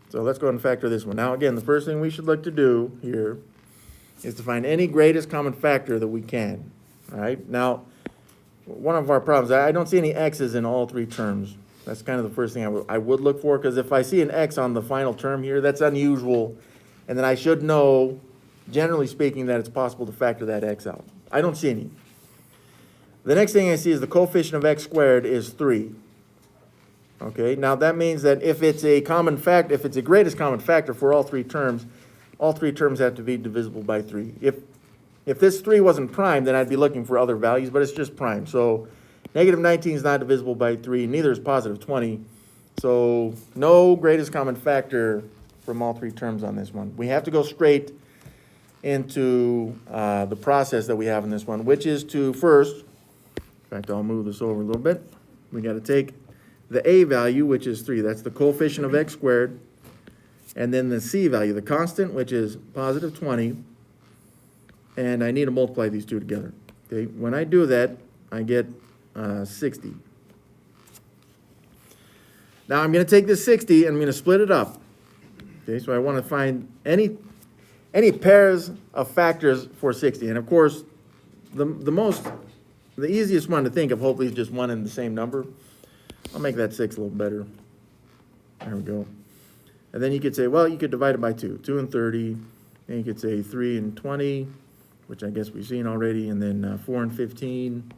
So let's go ahead and factor this one. Now, again, the first thing we should look to do here is to find any greatest common factor that we can. All right? Now, one of our problems, I don't see any x's in all three terms. That's kind of the first thing I would look for, because if I see an x on the final term here, that's unusual. And then I should know, generally speaking, that it's possible to factor that x out. I don't see any. The next thing I see is the coefficient of x squared is 3. Okay, now that means that if it's a common factor, if it's a greatest common factor for all three terms have to be divisible by 3. If this 3 wasn't prime, then I'd be looking for other values, but it's just prime. So negative 19 is not divisible by 3, neither is positive 20. So no greatest common factor from all three terms on this one. We have to go straight into the process that we have in this one, which is to first, in fact, I'll move this over a little bit. We got to take the a value, which is 3. That's the coefficient of x squared. And then the c value, the constant, which is positive 20. And I need to multiply these two together. Okay, when I do that, I get 60. Now I'm going to take this 60 and I'm going to split it up. Okay, so I want to find any pairs of factors for 60. And of course, the easiest one to think of hopefully is just one and the same number. I'll make that 6 a little better. There we go. And then you could say, well, you could divide it by 2. 2 and 30. And you could say 3 and 20, which I guess we've seen already. And then 4 and 15.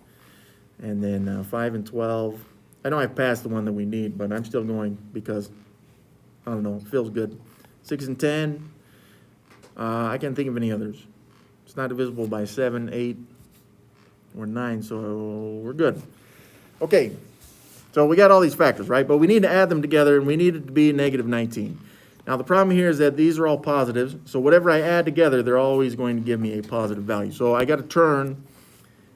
And then 5 and 12. I know I've passed the one that we need, but I'm still going because, I don't know, it feels good. 6 and 10. I can't think of any others. It's not divisible by 7, 8, or 9, so we're good. Okay. So we got all these factors, right? But we need to add them together, and we need it to be negative 19. Now, the problem here is that these are all positives, so whatever I add together, they're always going to give me a positive value. So I got to turn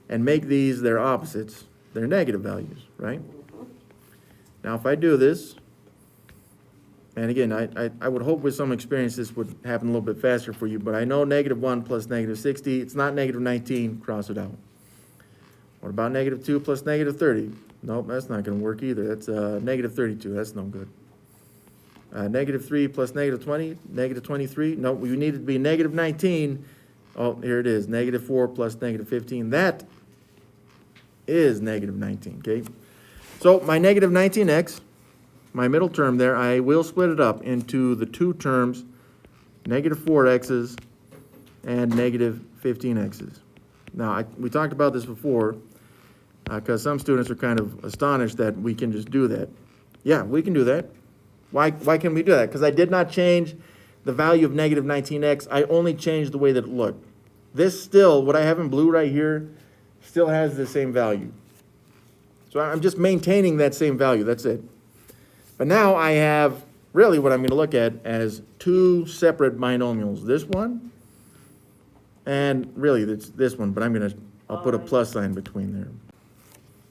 and make these their opposites, their negative values, right? Now, if I do this, and again, I would hope with some experience this would happen a little bit faster for you, but I know negative 1 plus negative 60, it's not negative 19, cross it out. What about negative 2 plus negative 30? Nope, that's not going to work either. That's negative 32. That's no good. Negative 3 plus negative 20, negative 23. Nope, we need it to be negative 19. Oh, here it is. Negative 4 plus negative 15. That is negative 19, okay? So my negative 19x, my middle term there, I will split it up into the two terms, negative 4x's and negative 15x's. Now, we talked about this before, because some students are kind of astonished that we can just do that. Yeah, we can do that. Why can we do that? Because I did not change the value of negative 19x. I only changed the way that it looked. This still, what I have in blue right here, still has the same value. So I'm just maintaining that same value. That's it. But now I have really what I'm going to look at as two separate binomials. This one, and really it's this one, but I'll put a plus sign between there.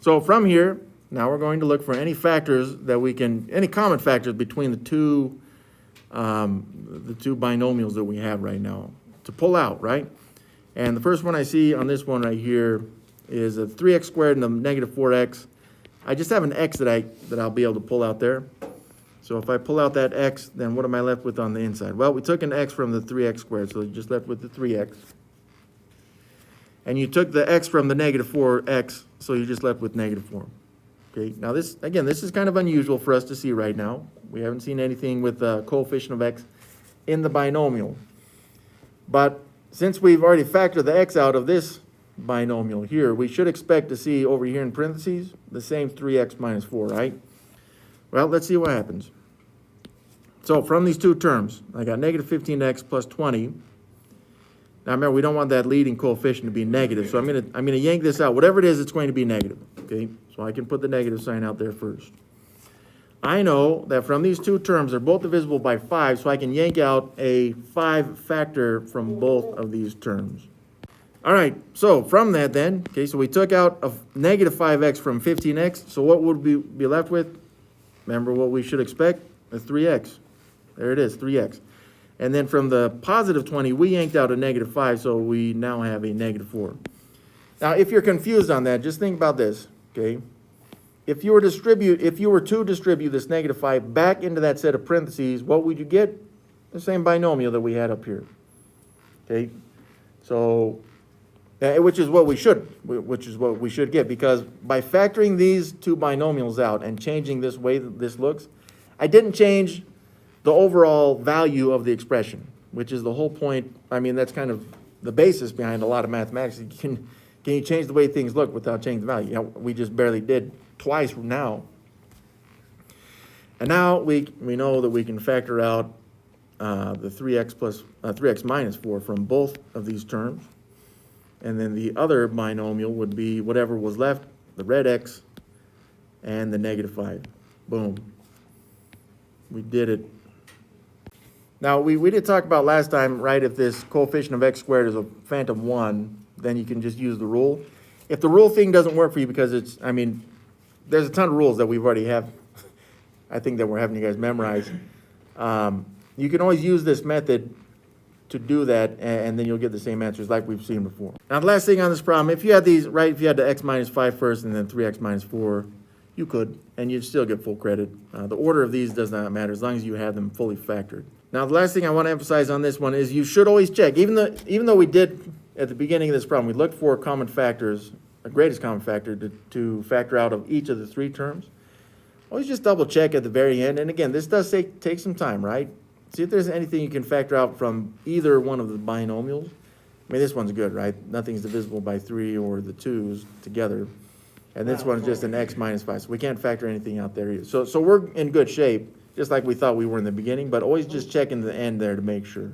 So from here, now we're going to look for any factors that we can, any common factors between the two binomials that we have right now to pull out, right? And the first one I see on this one right here is a 3x squared and a negative 4x. I just have an x that I'll be able to pull out there. So if I pull out that x, then what am I left with on the inside? Well, we took an x from the 3x squared, so you're just left with the 3x. And you took the x from the negative 4x, so you're just left with negative 4. Okay, now this is kind of unusual for us to see right now. We haven't seen anything with the coefficient of x in the binomial. But since we've already factored the x out of this binomial here, we should expect to see over here in parentheses the same 3x minus 4, right? Well, let's see what happens. So from these two terms, I got negative 15x plus 20. Now remember, we don't want that leading coefficient to be negative, so I'm gonna yank this out. Whatever it is, it's going to be negative. Okay, so I can put the negative sign out there first. I know that from these two terms, they're both divisible by 5, so I can yank out a 5 factor from both of these terms. All right, so from that then, okay, so we took out a negative 5x from 15x, so what would we be left with? Remember what we should expect? A 3x. There it is, 3x. And then from the positive 20, we yanked out a negative 5, so we now have a negative 4. Now, if you're confused on that, just think about this, okay? if you were to distribute this negative 5 back into that set of parentheses, what would you get? The same binomial that we had up here. Okay, so which is what we should get, because by factoring these two binomials out and changing this way that this looks, I didn't change the overall value of the expression, which is the whole point. I mean, that's kind of the basis behind a lot of mathematics. Can you change the way things look without changing the value? We just barely did twice now. And now we know that we can factor out the 3x minus 4 from both of these terms. And then the other binomial would be whatever was left, the red x and the negative 5. Boom. We did it. Now, we did talk about last time, right, if this coefficient of x squared is a phantom 1, then you can just use the rule. If the rule thing doesn't work for you, because it's, I mean, there's a ton of rules that we've already have, I think that we're having you guys memorize. You can always use this method to do that, and then you'll get the same answers like we've seen before. Now, the last thing on this problem, if you had these, right, if you had the x minus 5 first and then 3x minus 4, you could, and you'd still get full credit. The order of these does not matter as long as you have them fully factored. Now, the last thing I want to emphasize on this one is you should always check, even though we did at the beginning of this problem, we looked for common factors, a greatest common factor to factor out of each of the 3 terms. Always just double check at the very end. And again, this does take some time, right? See if there's anything you can factor out from either one of the binomials. I mean, this one's good, right? Nothing's divisible by 3 or the 2's together. And this one's just an x minus 5. So we can't factor anything out there either. So we're in good shape, just like we thought we were in the beginning, but always just check in the end there to make sure.